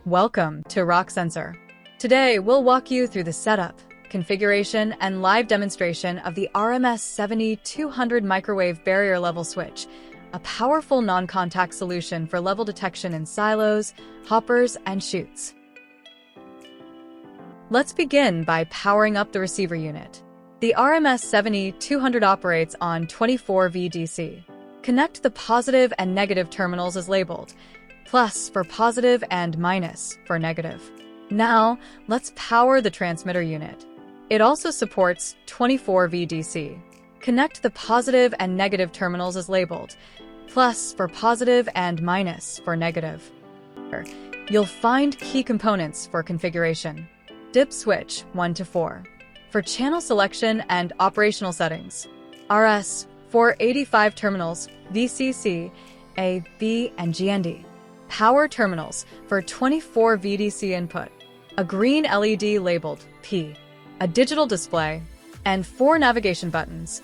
Welcome to Rocksensor. Today, we'll walk you through the setup, configuration, and live demonstration of the RMS7200 microwave barrier level switch, a powerful non-contact solution for level detection in silos, hoppers, and chutes. Let's begin by powering up the receiver unit. The RMS7200 operates on 24 VDC. Connect the positive and negative terminals as labeled, plus for positive and minus for negative. Now, let's power the transmitter unit. It also supports 24 VDC. Connect the positive and negative terminals as labeled, plus for positive and minus for negative. You'll find key components for configuration. Dip switch 1 to 4. For channel selection and operational settings. RS 485 terminals, VCC, A, B, and GND. Power terminals for 24 VDC input. A green LED labeled P. A digital display. And 4 navigation buttons.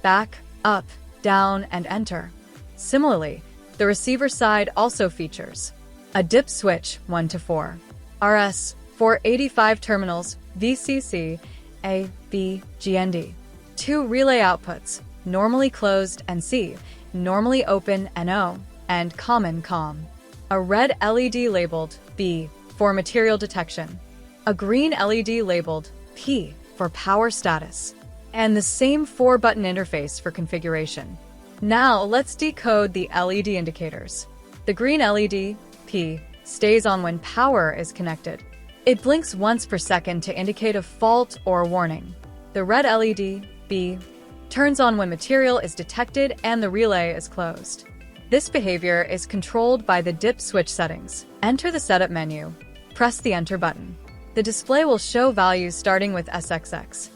Back, up, down, and enter. Similarly, the receiver side also features a dip switch 1 to 4. RS 485 terminals, VCC, A, B, GND. 2 relay outputs, normally closed and C, normally open and O, and common COM. A red LED labeled B for material detection. A green LED labeled P for power status. And the same 4-button interface for configuration. Now let's decode the LED indicators. The green LED, P, stays on when power is connected. It blinks once per second to indicate a fault or warning. The red LED, B, turns on when material is detected and the relay is closed. This behavior is controlled by the dip switch settings. Enter the setup menu. Press the Enter button. The display will show values starting with SXX.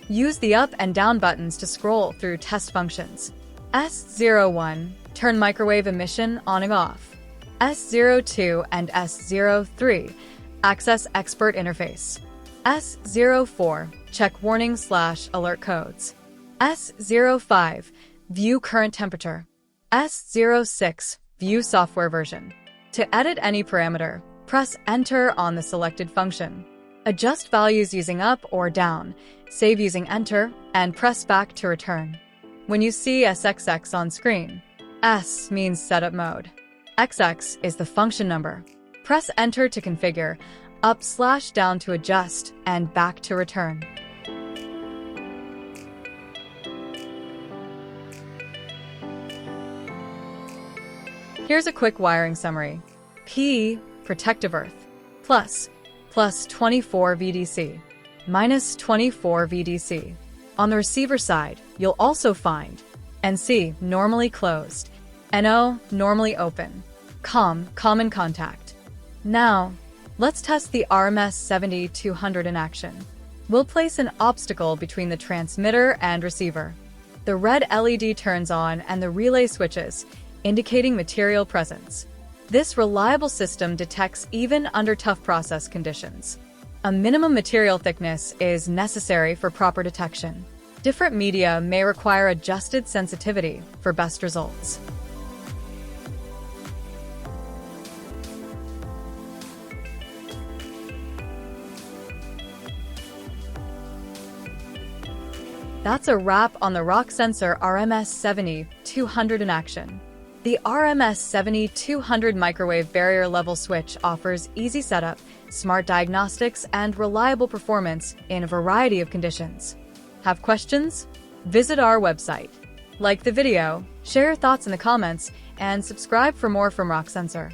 Use the up and down buttons to scroll through test functions. S01, turn microwave emission on and off. S02 and S03, access expert interface. S04, check warning/alert codes. S05, view current temperature. S06, view software version. To edit any parameter, press Enter on the selected function. Adjust values using up or down, save using Enter, and press back to return. When you see SXX on screen, S means setup mode. XX is the function number. Press Enter to configure, up/down to adjust, and back to return. Here's a quick wiring summary. P, protective earth, plus 24 VDC, minus 24 VDC. On the receiver side, you'll also find NC, normally closed, NO, normally open, COM, common contact. Now, let's test the RMS7200 in action. We'll place an obstacle between the transmitter and receiver. The red LED turns on and the relay switches, indicating material presence. This reliable system detects even under tough process conditions. A minimum material thickness is necessary for proper detection. Different media may require adjusted sensitivity for best results. That's a wrap on the Rocksensor RMS7200 in action. The RMS7200 microwave barrier level switch offers easy setup, smart diagnostics, and reliable performance in a variety of conditions. Have questions? Visit our website. Like the video, share your thoughts in the comments, and subscribe for more from Rocksensor.